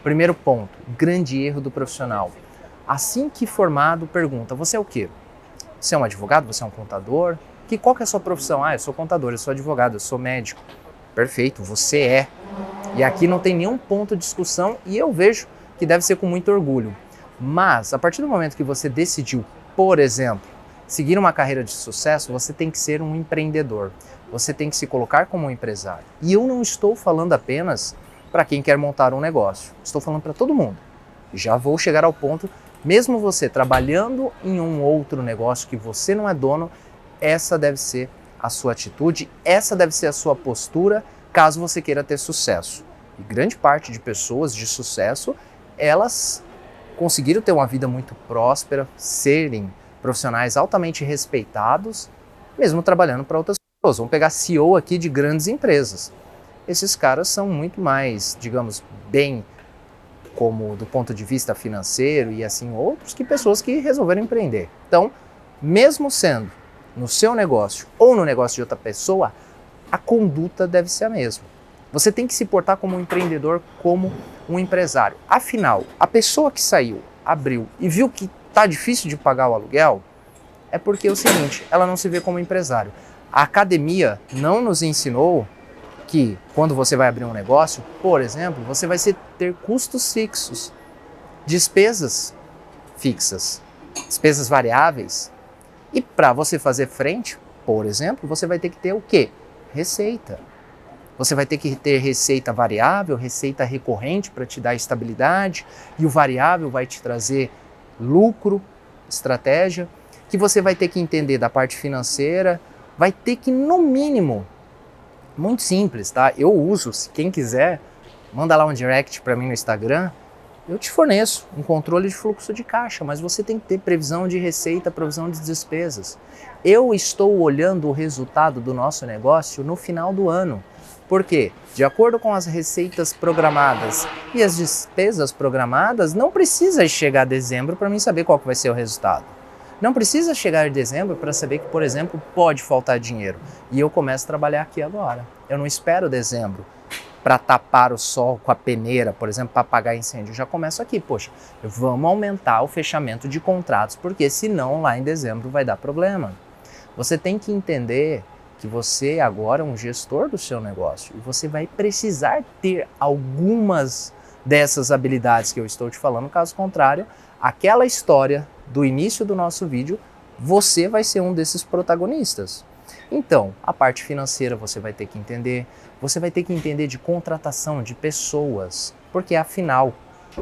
Primeiro ponto, grande erro do profissional. Assim que formado, pergunta, você é o quê? Você é um advogado? Você é um contador? Qual que é a sua profissão? Ah, eu sou contador, eu sou advogado, eu sou médico. Perfeito, você é. E aqui não tem nenhum ponto de discussão e eu vejo que deve ser com muito orgulho. Mas, a partir do momento que você decidiu, por exemplo, seguir uma carreira de sucesso, você tem que ser um empreendedor. Você tem que se colocar como um empresário. E eu não estou falando apenas para quem quer montar um negócio. Estou falando para todo mundo. Já vou chegar ao ponto, mesmo você trabalhando em um outro negócio que você não é dono, essa deve ser a sua atitude, essa deve ser a sua postura, caso você queira ter sucesso. E grande parte de pessoas de sucesso, elas conseguiram ter uma vida muito próspera, serem profissionais altamente respeitados, mesmo trabalhando para outras pessoas. Vamos pegar CEO aqui de grandes empresas. Esses caras são muito mais, digamos, bem como do ponto de vista financeiro e assim outros, que pessoas que resolveram empreender. Então, mesmo sendo no seu negócio ou no negócio de outra pessoa, a conduta deve ser a mesma. Você tem que se portar como um empreendedor, como um empresário. Afinal, a pessoa que saiu, abriu e viu que está difícil de pagar o aluguel, é porque é o seguinte, ela não se vê como empresário. A academia não nos ensinou que quando você vai abrir um negócio, por exemplo, você vai ter custos fixos, despesas fixas, despesas variáveis. E para você fazer frente, por exemplo, você vai ter que ter o quê? Receita. Você vai ter que ter receita variável, receita recorrente para te dar estabilidade, e o variável vai te trazer lucro, estratégia, que você vai ter que entender da parte financeira, vai ter que, no mínimo, muito simples, tá? Eu uso, se quem quiser, manda lá um direct para mim no Instagram, eu te forneço um controle de fluxo de caixa, mas você tem que ter previsão de receita, previsão de despesas. Eu estou olhando o resultado do nosso negócio no final do ano. Por quê? De acordo com as receitas programadas e as despesas programadas, não precisa chegar a dezembro para mim saber qual que vai ser o resultado. Não precisa chegar em dezembro para saber que, por exemplo, pode faltar dinheiro. E eu começo a trabalhar aqui agora. Eu não espero dezembro para tapar o sol com a peneira, por exemplo, para apagar incêndio. Eu já começo aqui, poxa, vamos aumentar o fechamento de contratos, porque senão lá em dezembro vai dar problema. Você tem que entender que você agora é um gestor do seu negócio e você vai precisar ter algumas dessas habilidades que eu estou te falando, caso contrário, aquela história do início do nosso vídeo, você vai ser um desses protagonistas. Então, a parte financeira você vai ter que entender, você vai ter que entender de contratação de pessoas, porque afinal,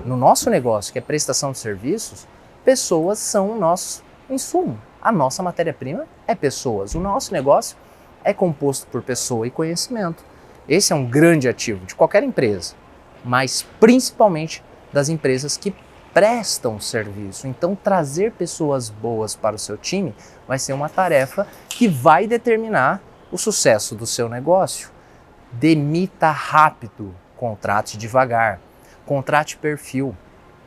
no nosso negócio, que é prestação de serviços, pessoas são o nosso insumo. A nossa matéria-prima é pessoas. O nosso negócio é composto por pessoa e conhecimento. Esse é um grande ativo de qualquer empresa, mas principalmente das empresas que prestam serviço. Então, trazer pessoas boas para o seu time vai ser uma tarefa que vai determinar o sucesso do seu negócio. Demita rápido, contrate devagar, contrate perfil,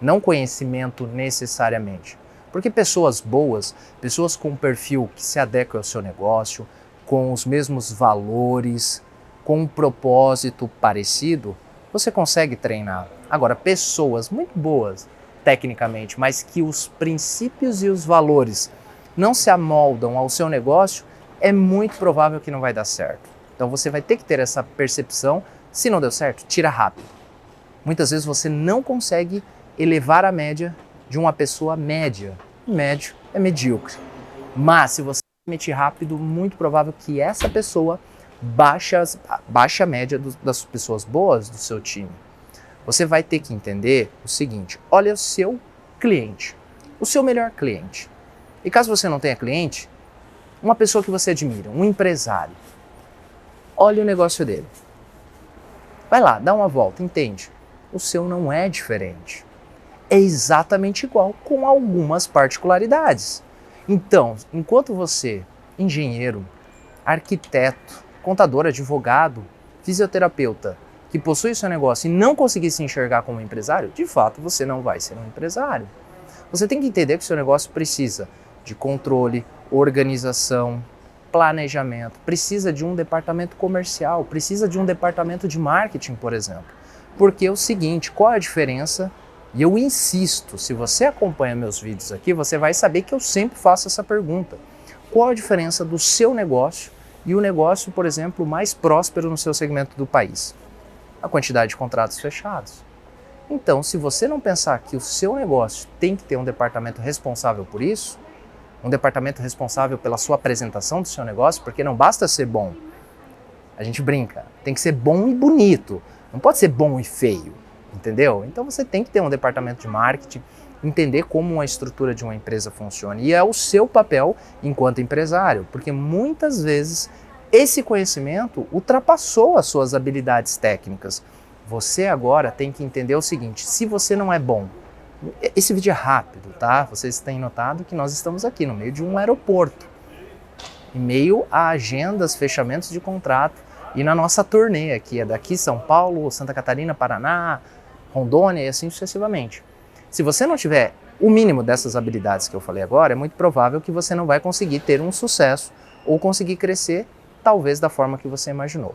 não conhecimento necessariamente. Porque pessoas boas, pessoas com um perfil que se adequa ao seu negócio, com os mesmos valores, com um propósito parecido, você consegue treinar. Agora, pessoas muito boas tecnicamente, mas que os princípios e os valores não se amoldam ao seu negócio, é muito provável que não vai dar certo. Então você vai ter que ter essa percepção. Se não deu certo, tira rápido. Muitas vezes você não consegue elevar a média de uma pessoa média. Médio é medíocre. Mas se você demitir rápido, muito provável que essa pessoa baixe a média das pessoas boas do seu time. Você vai ter que entender o seguinte, olha o seu cliente, o seu melhor cliente. E caso você não tenha cliente, uma pessoa que você admira, um empresário, olha o negócio dele. Vai lá, dá uma volta, entende? O seu não é diferente. É exatamente igual, com algumas particularidades. Então, enquanto você, engenheiro, arquiteto, contador, advogado, fisioterapeuta, que possui seu negócio e não conseguir se enxergar como empresário, de fato você não vai ser um empresário. Você tem que entender que o seu negócio precisa de controle, organização, planejamento, precisa de um departamento comercial, precisa de um departamento de marketing, por exemplo. Porque é o seguinte, qual é a diferença? E eu insisto, se você acompanha meus vídeos aqui, você vai saber que eu sempre faço essa pergunta. Qual a diferença do seu negócio e o negócio, por exemplo, mais próspero no seu segmento do país? A quantidade de contratos fechados. Então, se você não pensar que o seu negócio tem que ter um departamento responsável por isso, um departamento responsável pela sua apresentação do seu negócio, porque não basta ser bom. A gente brinca, tem que ser bom e bonito, não pode ser bom e feio, entendeu? Então você tem que ter um departamento de marketing, entender como a estrutura de uma empresa funciona e é o seu papel enquanto empresário, porque muitas vezes esse conhecimento ultrapassou as suas habilidades técnicas. Você agora tem que entender o seguinte, se você não é bom, esse vídeo é rápido, tá? Vocês têm notado que nós estamos aqui no meio de um aeroporto, em meio a agendas, fechamentos de contrato e na nossa turnê aqui, é daqui São Paulo, Santa Catarina, Paraná, Rondônia e assim sucessivamente. Se você não tiver o mínimo dessas habilidades que eu falei agora, é muito provável que você não vai conseguir ter um sucesso ou conseguir crescer, talvez da forma que você imaginou.